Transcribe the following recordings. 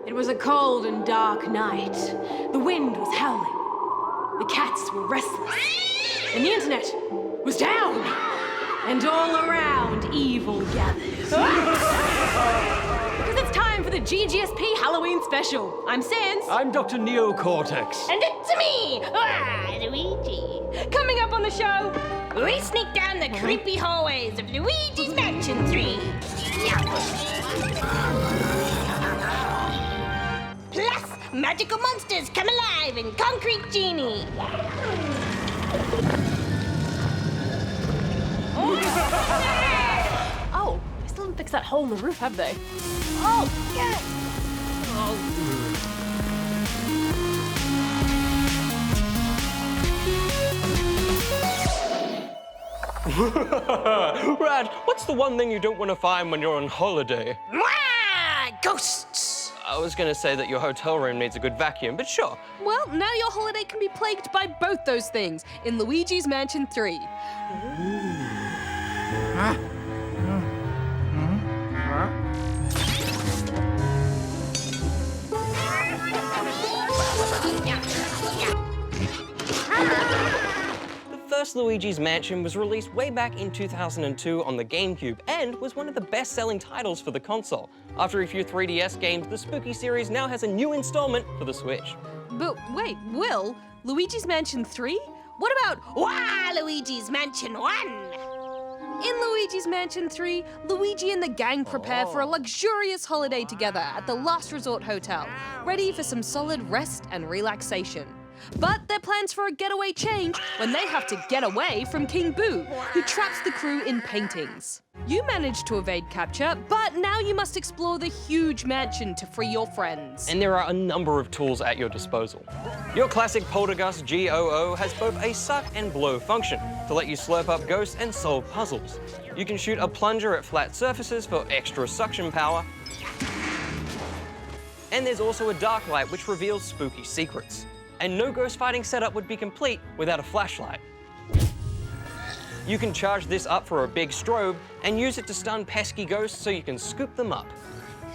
It was a cold and dark night. The wind was howling. The cats were restless. And the internet was down. And all around, evil gathered. Because it's time for the GGSP Halloween special. I'm Sans. I'm Dr. Neocortex. And it's me, Luigi. Coming up on the show, we sneak down the creepy hallways of Luigi's Mansion 3. Plus, magical monsters come alive in Concrete Genie. Oh, they still haven't fixed that hole in the roof, have they? Oh, yeah. Brad, what's the one thing you don't want to find when you're on holiday? Ghosts. I was going to say that your hotel room needs a good vacuum, but sure. Well, now your holiday can be plagued by both those things in Luigi's Mansion 3. The first Luigi's Mansion was released way back in 2002 on the GameCube and was one of the best-selling titles for the console. After a few 3DS games, the Spooky series now has a new installment for the Switch. But wait, Will, Luigi's Mansion 3? What about Luigi's Mansion 1? In Luigi's Mansion 3, Luigi and the gang prepare for a luxurious holiday together at the Last Resort Hotel, ready for some solid rest and relaxation. But their plans for a getaway change when they have to get away from King Boo, who traps the crew in paintings. You manage to evade capture, but now you must explore the huge mansion to free your friends. And there are a number of tools at your disposal. Your classic Poltergust GOO has both a suck and blow function to let you slurp up ghosts and solve puzzles. You can shoot a plunger at flat surfaces for extra suction power. And there's also a dark light which reveals spooky secrets. And no ghost fighting setup would be complete without a flashlight. You can charge this up for a big strobe and use it to stun pesky ghosts so you can scoop them up.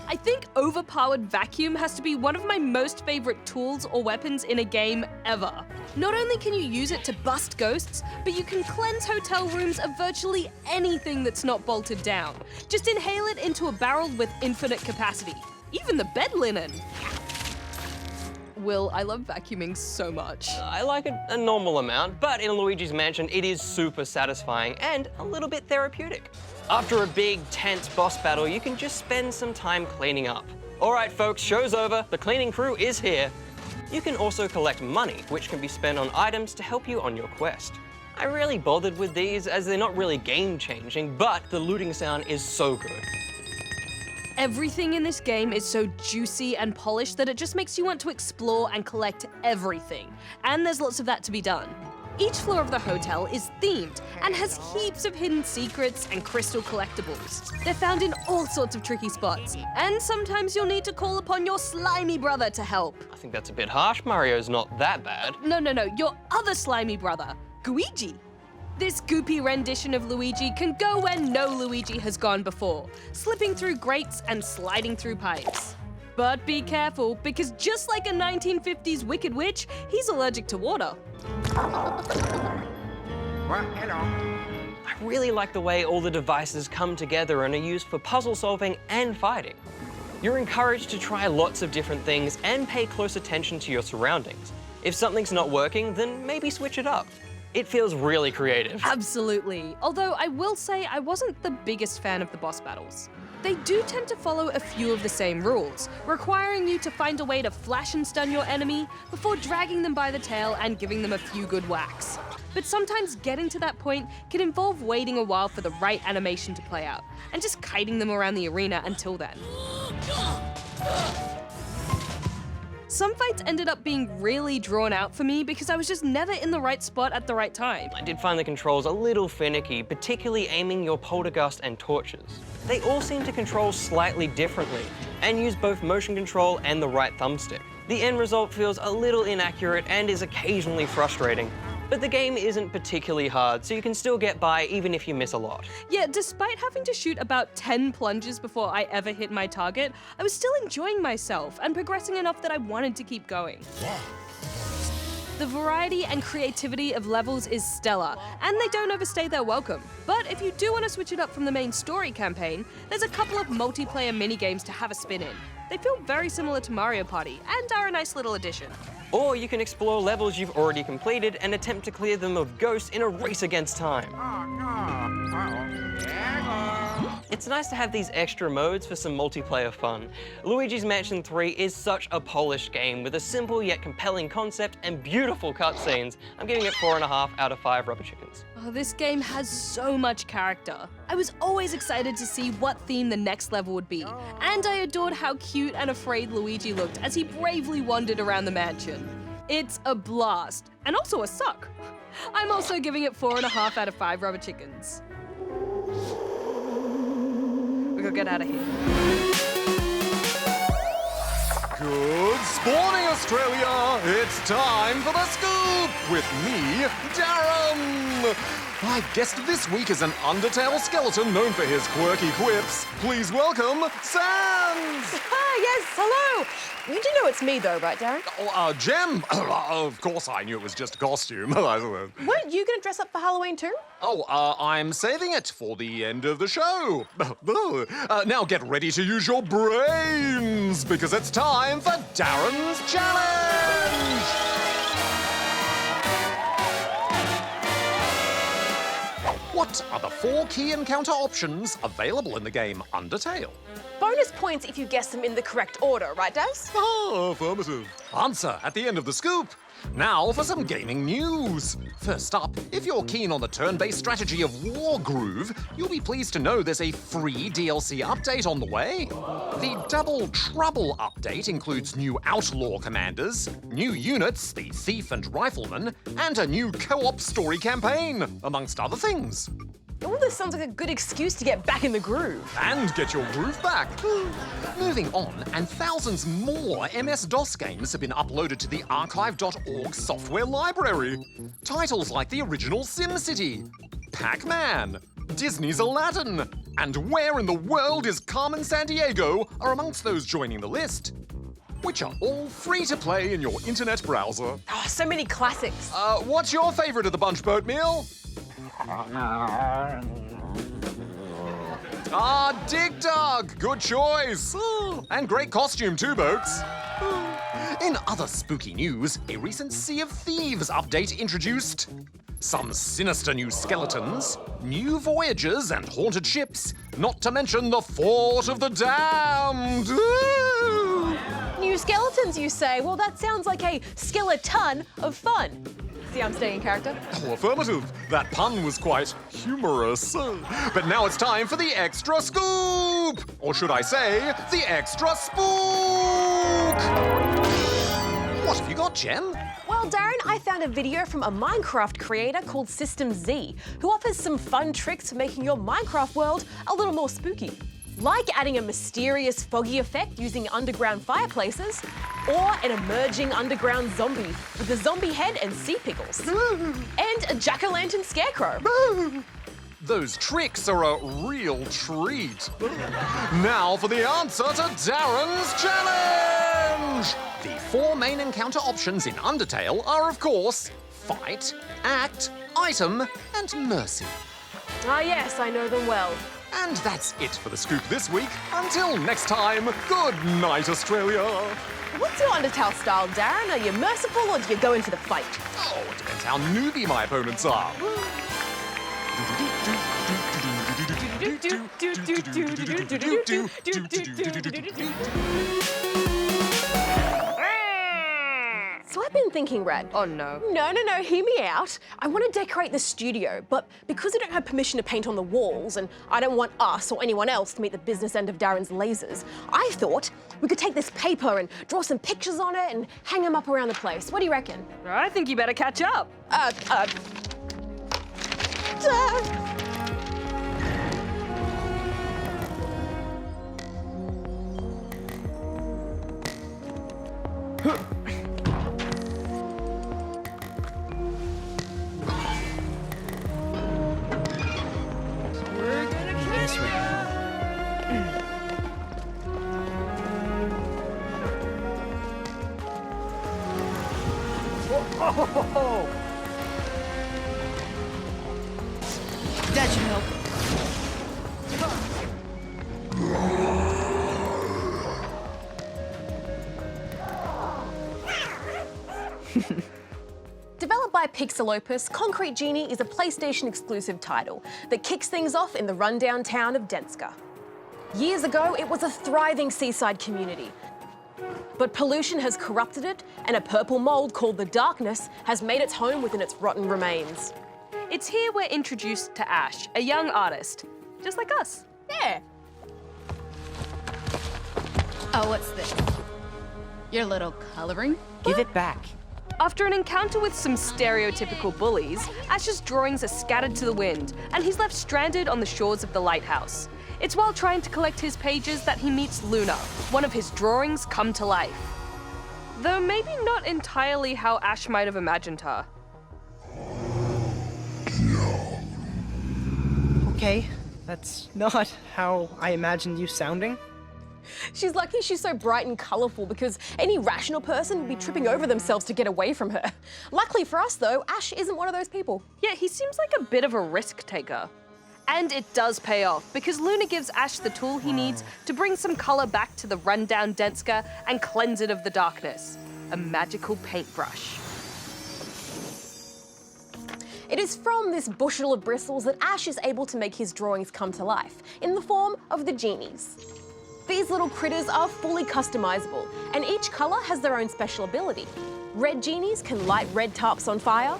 I think overpowered vacuum has to be one of my most favorite tools or weapons in a game ever. Not only can you use it to bust ghosts, but you can cleanse hotel rooms of virtually anything that's not bolted down. Just inhale it into a barrel with infinite capacity. Even the bed linen. Will, I love vacuuming so much. I like it a normal amount, but in Luigi's Mansion, it is super satisfying and a little bit therapeutic. After a big, tense boss battle, you can just spend some time cleaning up. All right, folks, show's over. The cleaning crew is here. You can also collect money, which can be spent on items to help you on your quest. I really bothered with these as they're not really game-changing, but the looting sound is so good. Everything in this game is so juicy and polished that it just makes you want to explore and collect everything. And there's lots of that to be done. Each floor of the hotel is themed and has heaps of hidden secrets and crystal collectibles. They're found in all sorts of tricky spots, and sometimes you'll need to call upon your slimy brother to help. I think that's a bit harsh. Mario's not that bad. No, your other slimy brother, Luigi. This goopy rendition of Luigi can go where no Luigi has gone before, slipping through grates and sliding through pipes. But be careful, because just like a 1950s Wicked Witch, he's allergic to water. Well, hello. I really like the way all the devices come together and are used for puzzle solving and fighting. You're encouraged to try lots of different things and pay close attention to your surroundings. If something's not working, then maybe switch it up. It feels really creative. Absolutely. Although I will say I wasn't the biggest fan of the boss battles. They do tend to follow a few of the same rules, requiring you to find a way to flash and stun your enemy before dragging them by the tail and giving them a few good whacks. But sometimes getting to that point can involve waiting a while for the right animation to play out, and just kiting them around the arena until then. Some fights ended up being really drawn out for me because I was just never in the right spot at the right time. I did find the controls a little finicky, particularly aiming your Poltergust and torches. They all seem to control slightly differently and use both motion control and the right thumbstick. The end result feels a little inaccurate and is occasionally frustrating. but the game isn't particularly hard, so you can still get by even if you miss a lot. Yeah, despite having to shoot about 10 plunges before I ever hit my target, I was still enjoying myself and progressing enough that I wanted to keep going. The variety and creativity of levels is stellar, and they don't overstay their welcome. But if you do want to switch it up from the main story campaign, there's a couple of multiplayer minigames to have a spin in. They feel very similar to Mario Party, and are a nice little addition. Or you can explore levels you've already completed and attempt to clear them of ghosts in a race against time. It's nice to have these extra modes for some multiplayer fun. Luigi's Mansion 3 is such a polished game with a simple yet compelling concept and beautiful cutscenes. I'm giving it 4.5 out of 5 rubber chickens. Oh, this game has so much character. I was always excited to see what theme the next level would be, and I adored how cute and afraid Luigi looked as he bravely wandered around the mansion. It's a blast, and also a suck. I'm also giving it 4.5 out of 5 rubber chickens. We gotta get out of here. Good spawning, Australia! It's time for the scoop with me, Darren! My guest this week is an Undertale skeleton known for his quirky quips. Please welcome Sans! Yes, hello! You do know it's me though, right, Darren? Oh, Jem! Of course I knew it was just a costume. Weren't you gonna dress up for Halloween too? I'm saving it for the end of the show. Now get ready to use your brains, because it's time for Darren's Challenge! What are the 4 key encounter options available in the game Undertale? Bonus points if you guess them in the correct order, right, Daz? Oh, affirmative. Answer at the end of the scoop. Now for some gaming news. First up, if you're keen on the turn-based strategy of Wargroove, you'll be pleased to know there's a free DLC update on the way. The Double Trouble update includes new outlaw commanders, new units, the Thief and Rifleman, and a new co-op story campaign, amongst other things. Oh, this sounds like a good excuse to get back in the groove. And get your groove back. Moving on, and thousands more MS-DOS games have been uploaded to the archive.org software library. Titles like the original SimCity, Pac-Man, Disney's Aladdin, and Where in the World is Carmen Sandiego are amongst those joining the list, which are all free to play in your internet browser. Oh, so many classics. What's your favorite of the bunch, Boatmeal? Dig Dug! Good choice! And great costume too, Boats. In other spooky news, a recent Sea of Thieves update introduced some sinister new skeletons, new voyages and haunted ships, not to mention the Fort of the Damned! New skeletons, you say? Well, that sounds like a skeleton of fun. See, I'm staying in character. Oh, affirmative. That pun was quite humorous. But now it's time for the extra scoop! Or should I say, the extra spook! What have you got, Jen? Well, Darren, I found a video from a Minecraft creator called System Z, who offers some fun tricks for making your Minecraft world a little more spooky. Like adding a mysterious foggy effect using underground fireplaces, or an emerging underground zombie with a zombie head and sea pickles, and a jack-o'-lantern scarecrow. Those tricks are a real treat. Now for the answer to Darren's Challenge! The 4 main encounter options in Undertale are, of course, Fight, Act, Item, and Mercy. Ah yes, I know them well. And that's it for the scoop this week. Until next time, good night, Australia. What's your Undertale style, Darren? Are you merciful or do you go in for the fight? Oh, it depends how newbie my opponents are. So I've been thinking, Red. Oh no. No, hear me out. I want to decorate the studio, but because I don't have permission to paint on the walls and I don't want us or anyone else to meet the business end of Darren's lasers, I thought we could take this paper and draw some pictures on it and hang them up around the place. What do you reckon? I think you better catch up. That should help. Developed by Pixelopus, Concrete Genie is a PlayStation exclusive title that kicks things off in the rundown town of Denska. Years ago, it was a thriving seaside community. But pollution has corrupted it, and a purple mold called the Darkness has made its home within its rotten remains. It's here we're introduced to Ash, a young artist, just like us. Yeah. Oh, what's this? Your little coloring? Give it back. After an encounter with some stereotypical bullies, Ash's drawings are scattered to the wind, and he's left stranded on the shores of the lighthouse. It's while trying to collect his pages that he meets Luna, one of his drawings come to life. Though maybe not entirely how Ash might have imagined her. Okay, that's not how I imagined you sounding. She's lucky she's so bright and colourful because any rational person would be tripping over themselves to get away from her. Luckily for us, though, Ash isn't one of those people. Yeah, he seems like a bit of a risk taker. And it does pay off, because Luna gives Ash the tool he needs to bring some colour back to the rundown Denska and cleanse it of the darkness. A magical paintbrush. It is from this bushel of bristles that Ash is able to make his drawings come to life, in the form of the genies. These little critters are fully customizable, and each colour has their own special ability. Red genies can light red tarps on fire,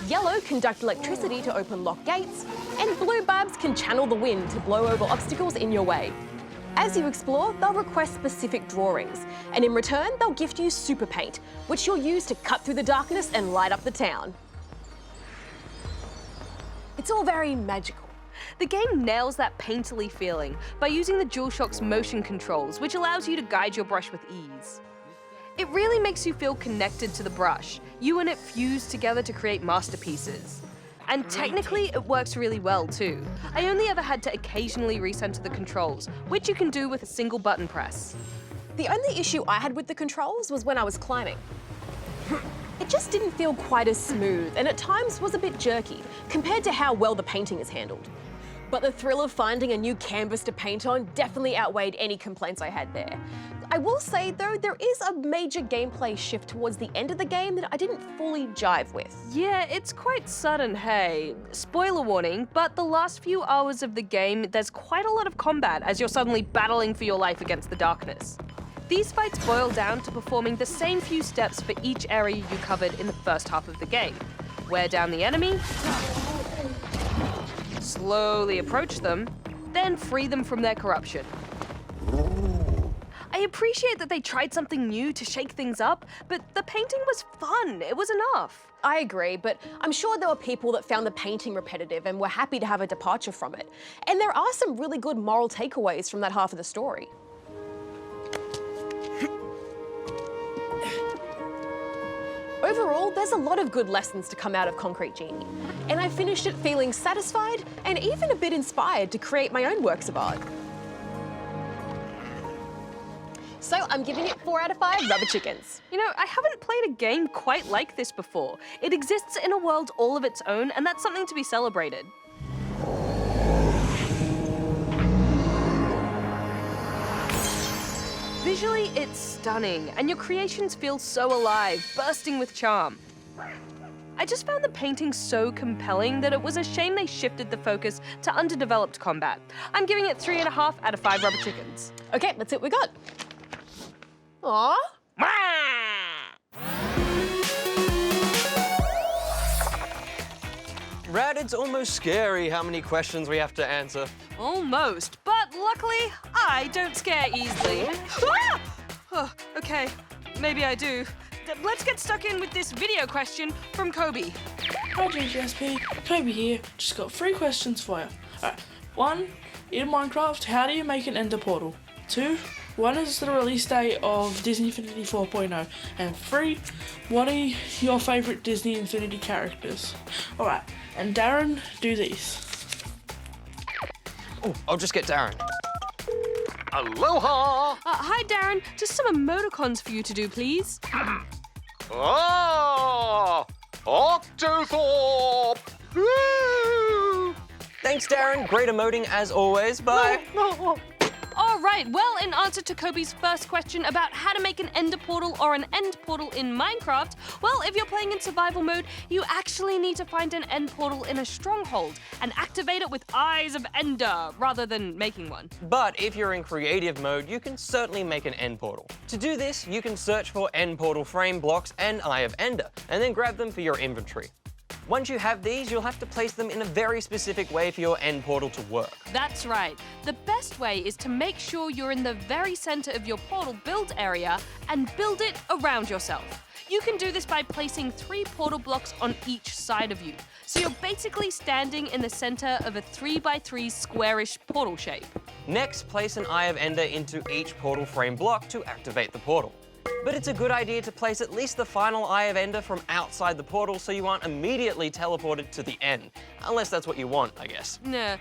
yellow conduct electricity to open locked gates, and blue babs can channel the wind to blow over obstacles in your way. As you explore, they'll request specific drawings, and in return, they'll gift you super paint, which you'll use to cut through the darkness and light up the town. It's all very magical. The game nails that painterly feeling by using the DualShock's motion controls, which allows you to guide your brush with ease. It really makes you feel connected to the brush. You and it fuse together to create masterpieces. And technically, it works really well too. I only ever had to occasionally recenter the controls, which you can do with a single button press. The only issue I had with the controls was when I was climbing. It just didn't feel quite as smooth, and at times was a bit jerky, compared to how well the painting is handled. But the thrill of finding a new canvas to paint on definitely outweighed any complaints I had there. I will say, though, there is a major gameplay shift towards the end of the game that I didn't fully jive with. Yeah, it's quite sudden, hey. Spoiler warning, but the last few hours of the game, there's quite a lot of combat as you're suddenly battling for your life against the darkness. These fights boil down to performing the same few steps for each area you covered in the first half of the game. Wear down the enemy, slowly approach them, then free them from their corruption. I appreciate that they tried something new to shake things up, but the painting was fun. It was enough. I agree, but I'm sure there were people that found the painting repetitive and were happy to have a departure from it. And there are some really good moral takeaways from that half of the story. Overall, there's a lot of good lessons to come out of Concrete Genie, and I finished it feeling satisfied and even a bit inspired to create my own works of art. So I'm giving it 4 out of 5 rubber chickens. You know, I haven't played a game quite like this before. It exists in a world all of its own, and that's something to be celebrated. Visually, it's stunning, and your creations feel so alive, bursting with charm. I just found the painting so compelling that it was a shame they shifted the focus to underdeveloped combat. I'm giving it 3.5 out of 5 rubber chickens. Okay, that's it we got. Aww. Rad, it's almost scary how many questions we have to answer. Almost, but luckily, I don't scare easily. Ah! Oh, okay, maybe I do. Let's get stuck in with this video question from Kobe. Hi GGSP, Kobe here. Just got 3 questions for you. Alright, 1, in Minecraft, how do you make an ender portal? 2, when is the release date of Disney Infinity 4.0? And 3, what are your favourite Disney Infinity characters? Alright, and Darren, do these. Oh, I'll just get Darren. Aloha! Hi, Darren. Just some emoticons for you to do, please. Ah! Octothorpe! Woo! Thanks, Darren. Great emoting as always. Bye. All right, well, in answer to Kobe's first question about how to make an ender portal or an end portal in Minecraft, well, if you're playing in survival mode, you actually need to find an end portal in a stronghold and activate it with Eyes of Ender rather than making one. But if you're in creative mode, you can certainly make an end portal. To do this, you can search for end portal frame blocks and Eye of Ender, and then grab them for your inventory. Once you have these, you'll have to place them in a very specific way for your end portal to work. That's right. The best way is to make sure you're in the very center of your portal build area and build it around yourself. You can do this by placing 3 portal blocks on each side of you. So you're basically standing in the center of a 3x3 squarish portal shape. Next, place an Eye of Ender into each portal frame block to activate the portal. But it's a good idea to place at least the final Eye of Ender from outside the portal so you aren't immediately teleported to the end. Unless that's what you want, I guess. Now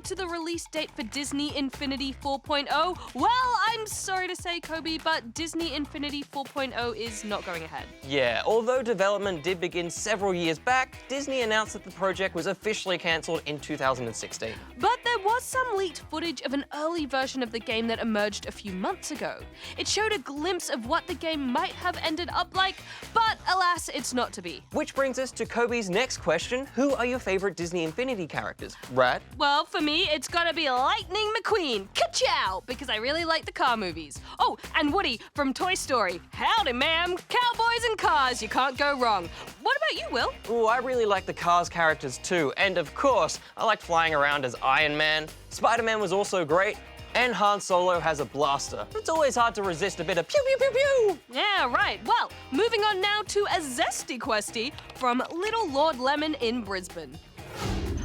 to the release date for Disney Infinity 4.0. Well, I'm sorry to say, Kobe, but Disney Infinity 4.0 is not going ahead. Yeah, although development did begin several years back, Disney announced that the project was officially cancelled in 2016. But there was some leaked footage of an early version of the game that emerged a few months ago. It showed a glimpse of what the game might have ended up like, but alas, it's not to be. Which brings us to Kobe's next question. Who are your favorite Disney Infinity characters? Rad? Well, for me, it's gotta be Lightning McQueen, ka-chow, because I really like the car movies. Oh, and Woody from Toy Story. Howdy, ma'am. Cowboys and cars, you can't go wrong. What about you, Will? Ooh, I really like the Cars characters too, and of course, I like flying around as Iron Man. Spider-Man was also great. And Han Solo has a blaster. It's always hard to resist a bit of pew pew pew pew! Yeah, right. Well, moving on now to a zesty questie from Little Lord Lemon in Brisbane.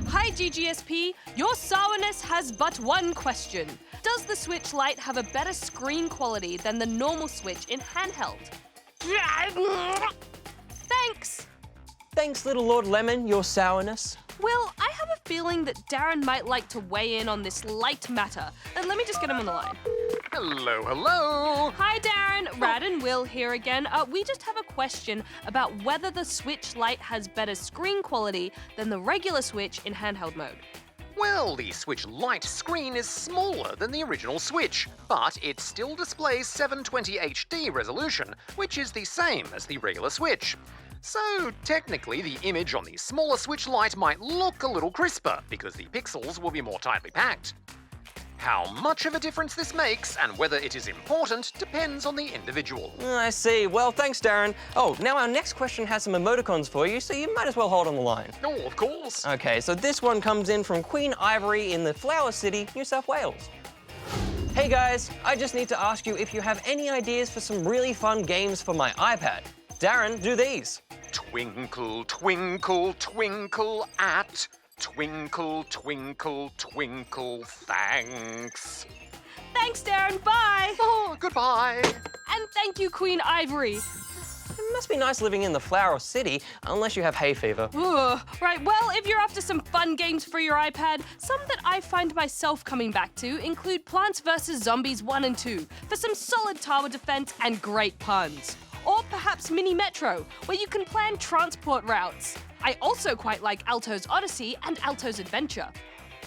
Hi GGSP, your sourness has but one question. Does the Switch Lite have a better screen quality than the normal Switch in handheld? Thanks! Thanks, Little Lord Lemon, your sourness. Will, I have a feeling that Darren might like to weigh in on this light matter. Let me just get him on the line. Hello, hello. Hi Darren, Rad and Will here again. We just have a question about whether the Switch Lite has better screen quality than the regular Switch in handheld mode. Well, the Switch Lite screen is smaller than the original Switch, but it still displays 720 HD resolution, which is the same as the regular Switch. So, technically, the image on the smaller Switch Lite might look a little crisper, because the pixels will be more tightly packed. How much of a difference this makes, and whether it is important, depends on the individual. I see. Well, thanks, Darren. Oh, now our next question has some emoticons for you, so you might as well hold on the line. Oh, of course. Okay, so this one comes in from Queen Ivory in the Flower City, New South Wales. Hey guys, I just need to ask you if you have any ideas for some really fun games for my iPad. Darren, do these. Twinkle, twinkle, twinkle at twinkle, twinkle, twinkle, thanks. Thanks, Darren. Bye. Oh, goodbye. And thank you, Queen Ivory. It must be nice living in the Flower City, unless you have hay fever. Ugh. Right, well, if you're after some fun games for your iPad, some that I find myself coming back to include Plants vs. Zombies 1 and 2 for some solid tower defense and great puns. Or perhaps Mini Metro, where you can plan transport routes. I also quite like Alto's Odyssey and Alto's Adventure.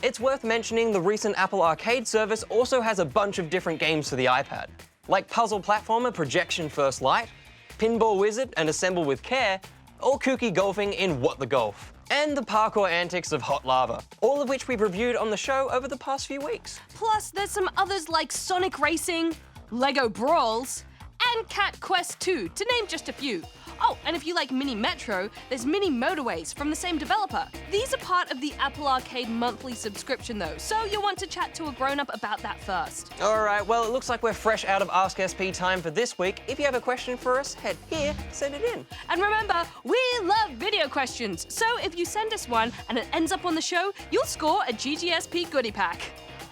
It's worth mentioning the recent Apple Arcade service also has a bunch of different games for the iPad, like Puzzle Platformer Projection First Light, Pinball Wizard and Assemble with Care, or Kooky Golfing in What the Golf, and the parkour antics of Hot Lava, all of which we've reviewed on the show over the past few weeks. Plus, there's some others like Sonic Racing, Lego Brawls, and Cat Quest 2, to name just a few. Oh, and if you like Mini Metro, there's Mini Motorways from the same developer. These are part of the Apple Arcade monthly subscription though, so you'll want to chat to a grown-up about that first. All right, well, it looks like we're fresh out of Ask SP time for this week. If you have a question for us, head here, send it in. And remember, we love video questions, so if you send us one and it ends up on the show, you'll score a GGSP goodie pack.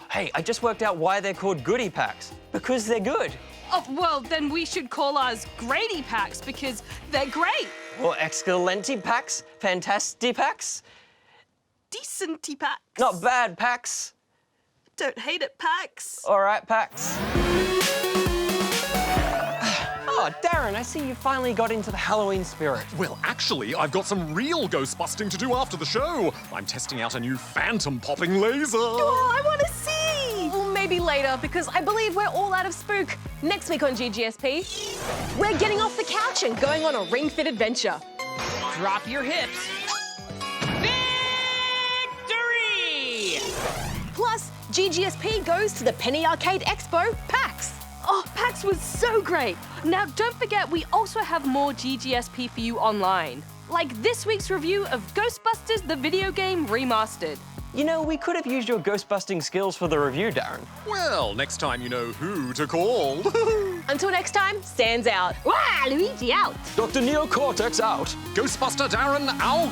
Hey, I just worked out why they're called goodie packs. Because they're good. Oh, well, then we should call ours Grady packs because they're great. Or excellenti packs, fantasti packs, Decenty packs. not bad packs. Don't hate it packs. All right, packs. Oh, Darren, I see you finally got into the Halloween spirit. Well, actually, I've got some real ghost busting to do after the show. I'm testing out a new phantom popping laser. Oh, I want to see! Well, maybe later, because I believe we're all out of spook. Next week on GGSP, we're getting off the couch and going on a ring-fit adventure. Drop your hips. Victory! Plus, GGSP goes to the Penny Arcade Expo, PAX. Oh, PAX was so great! Now, don't forget, we also have more GGSP for you online. Like this week's review of Ghostbusters the Video Game Remastered. You know, we could have used your ghost-busting skills for the review, Darren. Well, next time you know who to call. Until next time, Sans out. Wow, Luigi out! Dr. Neocortex out. Ghostbuster Darren out.